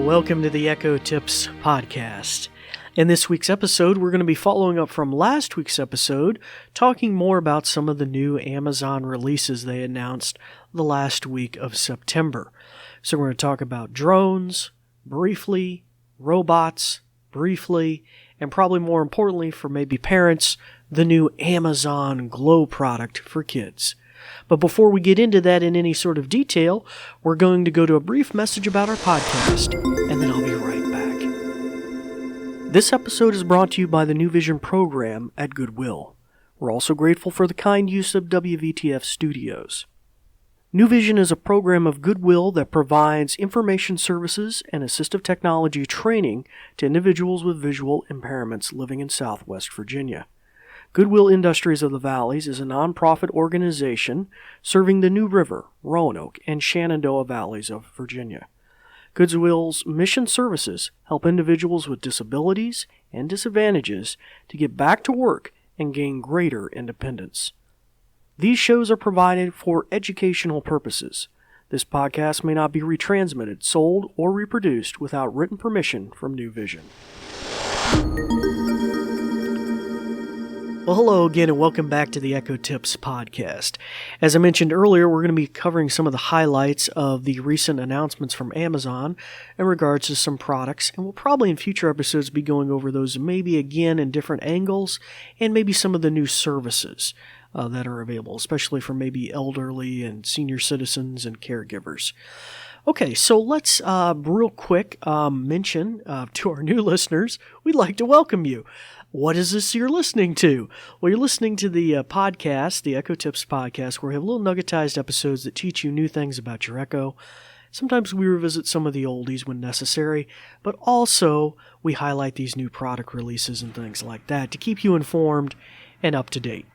welcome to the Echo Tips podcast. In this week's episode, we're going to be following up from last week's episode, talking more about some of the new Amazon releases they announced the last week of September. So we're going to talk about drones, briefly, robots, briefly, and probably more importantly for maybe parents, the new Amazon Glow product for kids. But before we get into that in any sort of detail, we're going to go to a brief message about our podcast, and then I'll be right back. This episode is brought to you by the New Vision program at Goodwill. We're also grateful for the kind use of WVTF Studios. New Vision is a program of Goodwill that provides information services and assistive technology training to individuals with visual impairments living in Southwest Virginia. Goodwill Industries of the Valleys is a nonprofit organization serving the New River, Roanoke, and Shenandoah Valleys of Virginia. Goodwill's mission services help individuals with disabilities and disadvantages to get back to work and gain greater independence. These shows are provided for educational purposes. This podcast may not be retransmitted, sold, or reproduced without written permission from New Vision. Well, hello again, and welcome back to the Echo Tips podcast. As I mentioned earlier, we're going to be covering some of the highlights of the recent announcements from Amazon in regards to some products, and we'll probably in future episodes be going over those maybe again in different angles, and maybe some of the new services that are available, especially for maybe elderly and senior citizens and caregivers. Okay, so let's real quick mention to our new listeners, we'd like to welcome you. What is this you're listening to? Well, you're listening to the podcast, the Echo Tips podcast, where we have little nuggetized episodes that teach you new things about your Echo. Sometimes we revisit some of the oldies when necessary, but also we highlight these new product releases and things like that to keep you informed and up to date.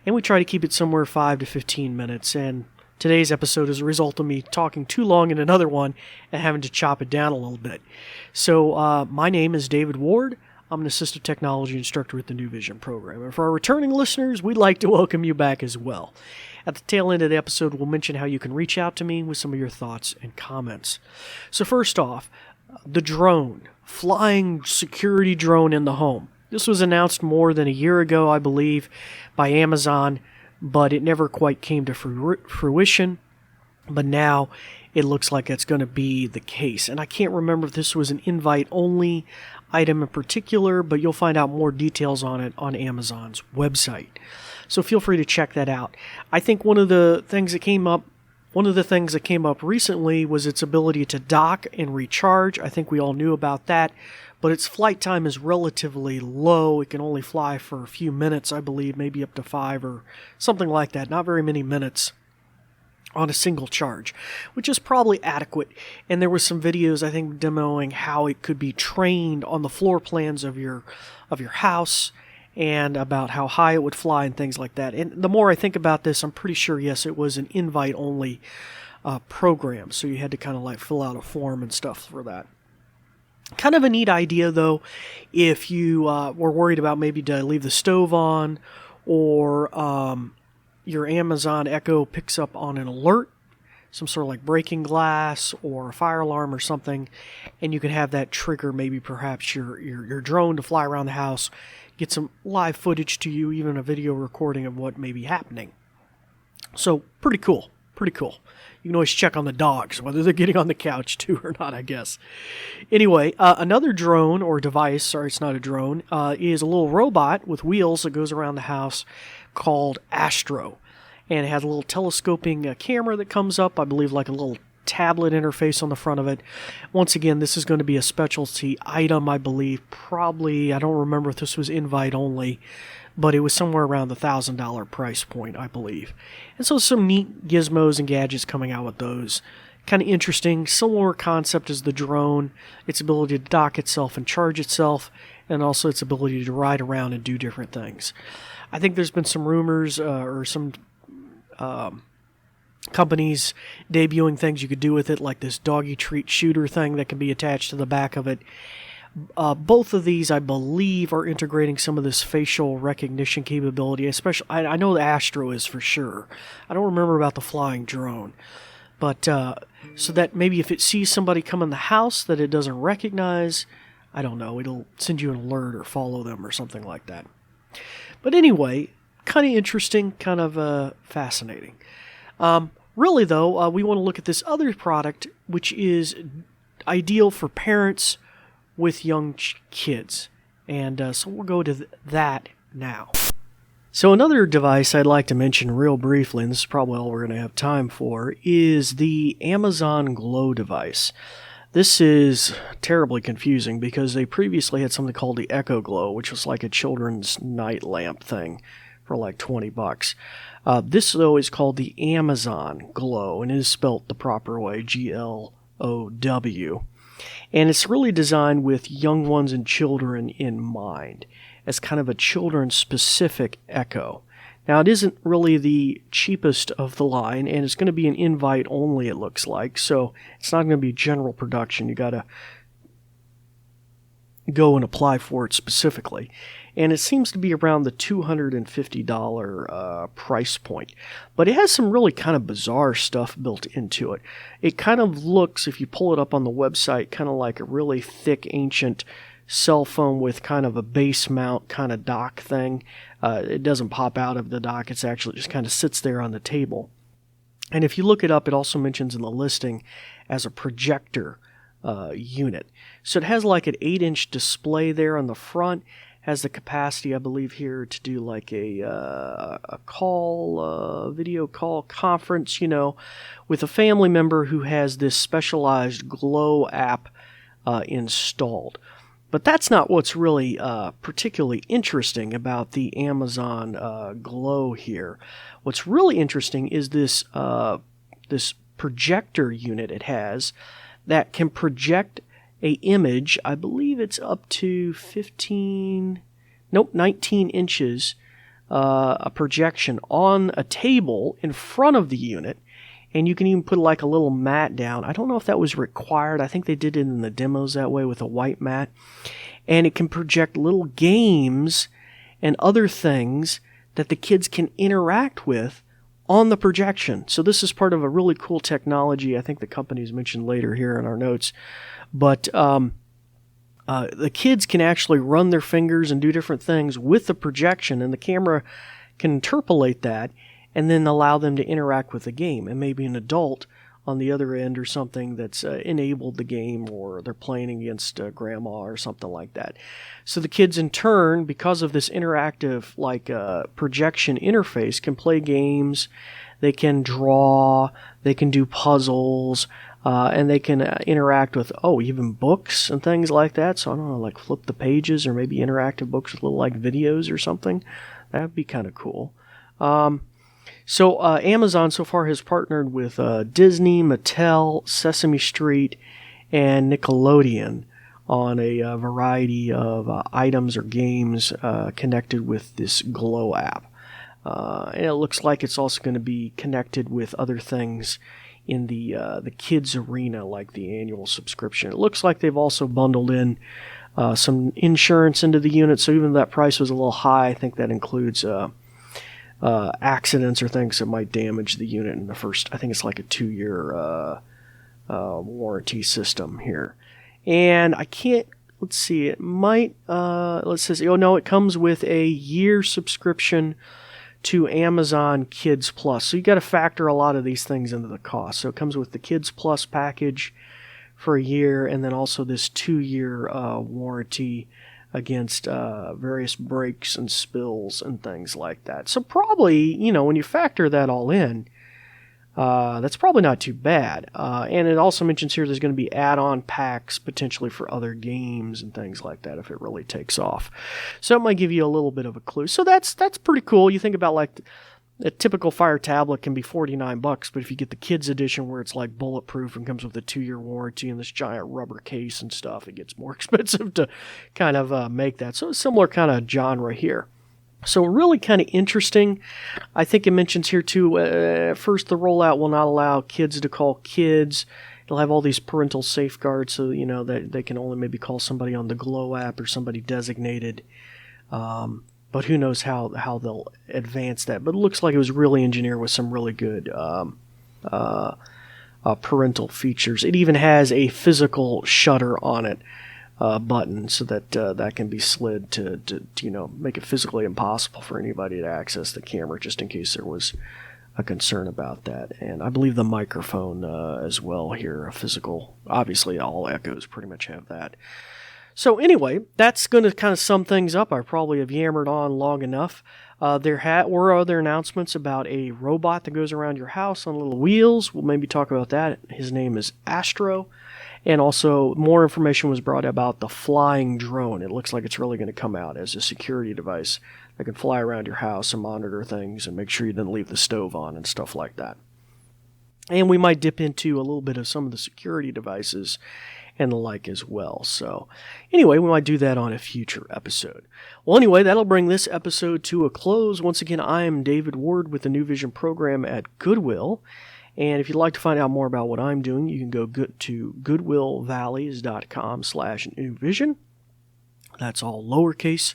And we try to keep it somewhere 5 to 15 minutes, and today's episode is a result of me talking too long in another one and having to chop it down a little bit. So my name is David Ward. I'm an assistive technology instructor with the New Vision program. And for our returning listeners, we'd like to welcome you back as well. At the tail end of the episode, we'll mention how you can reach out to me with some of your thoughts and comments. So first off, the drone, flying security drone in the home. This was announced more than a year ago, I believe, by Amazon, but it never quite came to fruition. But now it looks like it's going to be the case. And I can't remember if this was an invite-only item in particular, but you'll find out more details on it on Amazon's website. So feel free to check that out. I think one of the things that came up recently was its ability to dock and recharge. I think we all knew about that, but its flight time is relatively low. It can only fly for a few minutes, I believe, maybe up to 5 or something like that. Not very many minutes on a single charge, which is probably adequate. And there were some videos, I think, demoing how it could be trained on the floor plans of your house and about how high it would fly and things like that. And the more I think about this, I'm pretty sure, yes, it was an invite-only program, so you had to kind of like fill out a form and stuff for that. Kind of a neat idea, though, if you were worried about maybe did I leave the stove on, or your Amazon Echo picks up on an alert, some sort of like breaking glass or a fire alarm or something, and you can have that trigger maybe perhaps your drone to fly around the house, get some live footage to you, even a video recording of what may be happening. So pretty cool. You can always check on the dogs, whether they're getting on the couch too or not, I guess. Anyway, another drone or device, sorry it's not a drone, is a little robot with wheels that goes around the house called Astro. And it has a little telescoping camera that comes up, I believe like a little tablet interface on the front of it. Once again, this is going to be a specialty item, I believe. Probably, I don't remember if this was invite only, but it was somewhere around the $1,000 price point, I believe. And so some neat gizmos and gadgets coming out with those. Kind of interesting, similar concept as the drone, its ability to dock itself and charge itself, and also its ability to ride around and do different things. I think there's been some rumors or some companies debuting things you could do with it, like this doggy treat shooter thing that can be attached to the back of it. Both of these, I believe, are integrating some of this facial recognition capability. Especially, I know the Astro is for sure. I don't remember about the flying drone. But so that maybe if it sees somebody come in the house that it doesn't recognize, I don't know, it'll send you an alert or follow them or something like that. But anyway, kind of interesting, kind of fascinating. Really, though, we want to look at this other product, which is ideal for parents with young kids. And so we'll go to that now. So another device I'd like to mention real briefly, and this is probably all we're going to have time for, is the Amazon Glow device. This is terribly confusing because they previously had something called the Echo Glow, which was like a children's night lamp thing for like $20. This, though, is called the Amazon Glow, and it is spelt the proper way, Glow. And it's really designed with young ones and children in mind, as kind of a children-specific Echo. Now, it isn't really the cheapest of the line, and it's going to be an invite only, it looks like, so it's not going to be general production. You got to go and apply for it specifically. And it seems to be around the $250 price point. But it has some really kind of bizarre stuff built into it. It kind of looks, if you pull it up on the website, kind of like a really thick, ancient cell phone with kind of a base mount kind of dock thing. It doesn't pop out of the dock. It's actually just kind of sits there on the table. And if you look it up, it also mentions in the listing as a projector unit. So it has like an 8-inch display there on the front. Has the capacity, I believe, here to do like a call, video call conference, with a family member who has this specialized Glow app installed. But that's not what's really particularly interesting about the Amazon Glow here. What's really interesting is this projector unit it has that can project a image. I believe it's up to 19 inches, a projection on a table in front of the unit. And you can even put like a little mat down. I don't know if that was required. I think they did it in the demos that way with a white mat. And it can project little games and other things that the kids can interact with on the projection. So this is part of a really cool technology. I think the company is mentioned later here in our notes. But the kids can actually run their fingers and do different things with the projection, and the camera can interpolate that and then allow them to interact with the game. And maybe an adult on the other end or something that's enabled the game, or they're playing against grandma or something like that. So the kids in turn, because of this interactive projection interface, can play games, they can draw, they can do puzzles, and they can interact with, even books and things like that. So I don't know, like flip the pages, or maybe interactive books with little like videos or something. That would be kind of cool. So Amazon so far has partnered with Disney, Mattel, Sesame Street, and Nickelodeon on a variety of items or games connected with this Glow app. And it looks like it's also going to be connected with other things in the kids arena, like the annual subscription. It looks like they've also bundled in some insurance into the unit, so even though that price was a little high, I think that includes accidents or things that might damage the unit in the first, I think it's like a 2-year warranty system here. And I can't, let's see, it might, it comes with a year subscription to Amazon Kids Plus. So you got to factor a lot of these things into the cost. So it comes with the Kids Plus package for a year, and then also this 2-year warranty against various breaks and spills and things like that. So probably, when you factor that all in, that's probably not too bad. And it also mentions here there's going to be add-on packs potentially for other games and things like that if it really takes off. So it might give you a little bit of a clue. So that's pretty cool. You think about like a typical Fire tablet can be $49, but if you get the kids edition where it's like bulletproof and comes with a 2-year warranty and this giant rubber case and stuff, it gets more expensive to kind of make that. So a similar kind of genre here. So really kind of interesting. I think it mentions here too, first the rollout will not allow kids to call kids. It'll have all these parental safeguards so that they can only maybe call somebody on the Glow app or somebody designated. But who knows how they'll advance that. But it looks like it was really engineered with some really good parental features. It even has a physical shutter on it button, so that that can be slid to make it physically impossible for anybody to access the camera, just in case there was a concern about that. And I believe the microphone as well here, a physical. Obviously, all Echoes pretty much have that. So anyway, that's going to kind of sum things up. I probably have yammered on long enough. There were other announcements about a robot that goes around your house on little wheels. We'll maybe talk about that. His name is Astro. And also, more information was brought about the flying drone. It looks like it's really going to come out as a security device that can fly around your house and monitor things and make sure you didn't leave the stove on and stuff like that. And we might dip into a little bit of some of the security devices and the like as well. So anyway, we might do that on a future episode. Well, anyway, that'll bring this episode to a close. Once again, I am David Ward with the New Vision program at Goodwill. And if you'd like to find out more about what I'm doing, you can go to goodwillvalleys.com/newvision. That's all lowercase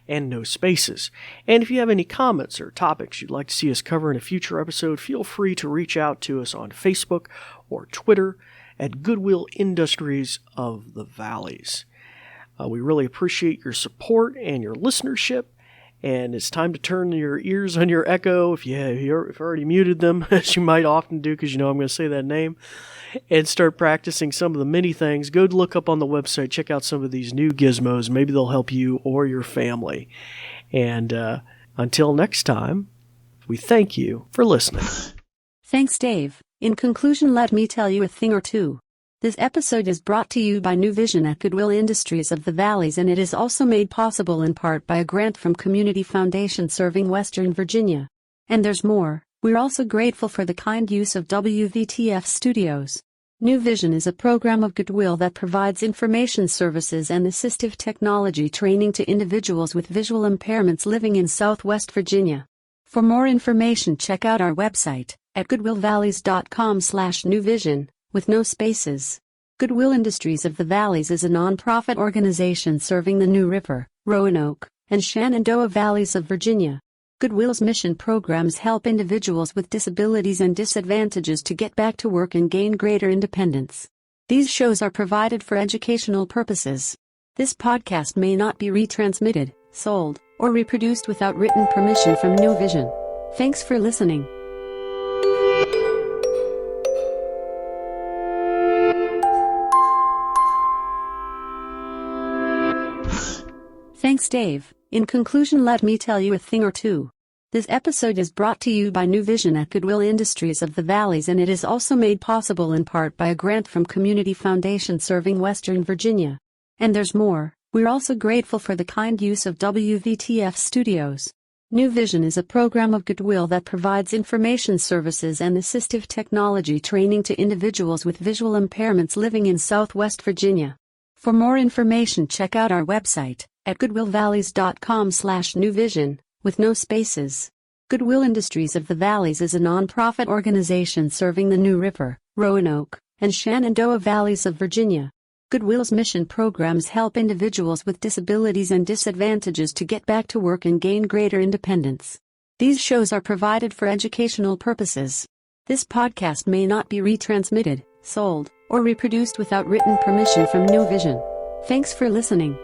and no spaces. And if you have any comments or topics you'd like to see us cover in a future episode, feel free to reach out to us on Facebook or Twitter at Goodwill Industries of the Valleys. We really appreciate your support and your listenership. And it's time to turn your ears on your Echo, if you've already muted them, as you might often do because you know I'm going to say that name, and start practicing some of the many things. Go look up on the website, check out some of these new gizmos. Maybe they'll help you or your family. And until next time, we thank you for listening. Thanks, Dave. In conclusion, let me tell you a thing or two. This episode is brought to you by New Vision at Goodwill Industries of the Valleys, and it is also made possible in part by a grant from Community Foundation serving Western Virginia. And there's more. We're also grateful for the kind use of WVTF Studios. New Vision is a program of Goodwill that provides information services and assistive technology training to individuals with visual impairments living in Southwest Virginia. For more information, check out our website at goodwillvalleys.com/newvision. with no spaces. Goodwill Industries of the Valleys is a non-profit organization serving the New River, Roanoke, and Shenandoah Valleys of Virginia. Goodwill's mission programs help individuals with disabilities and disadvantages to get back to work and gain greater independence. These shows are provided for educational purposes. This podcast may not be retransmitted, sold, or reproduced without written permission from New Vision. Thanks for listening. Thanks, Dave. In conclusion, let me tell you a thing or two. This episode is brought to you by New Vision at Goodwill Industries of the Valleys, and it is also made possible in part by a grant from Community Foundation serving Western Virginia. And there's more. We're also grateful for the kind use of WVTF Studios. New Vision is a program of Goodwill that provides information services and assistive technology training to individuals with visual impairments living in Southwest Virginia. For more information, check out our website at goodwillvalleys.com/newvision, with no spaces. Goodwill Industries of the Valleys is a non-profit organization serving the New River, Roanoke, and Shenandoah Valleys of Virginia. Goodwill's mission programs help individuals with disabilities and disadvantages to get back to work and gain greater independence. These shows are provided for educational purposes. This podcast may not be retransmitted, sold, or reproduced without written permission from New Vision. Thanks for listening.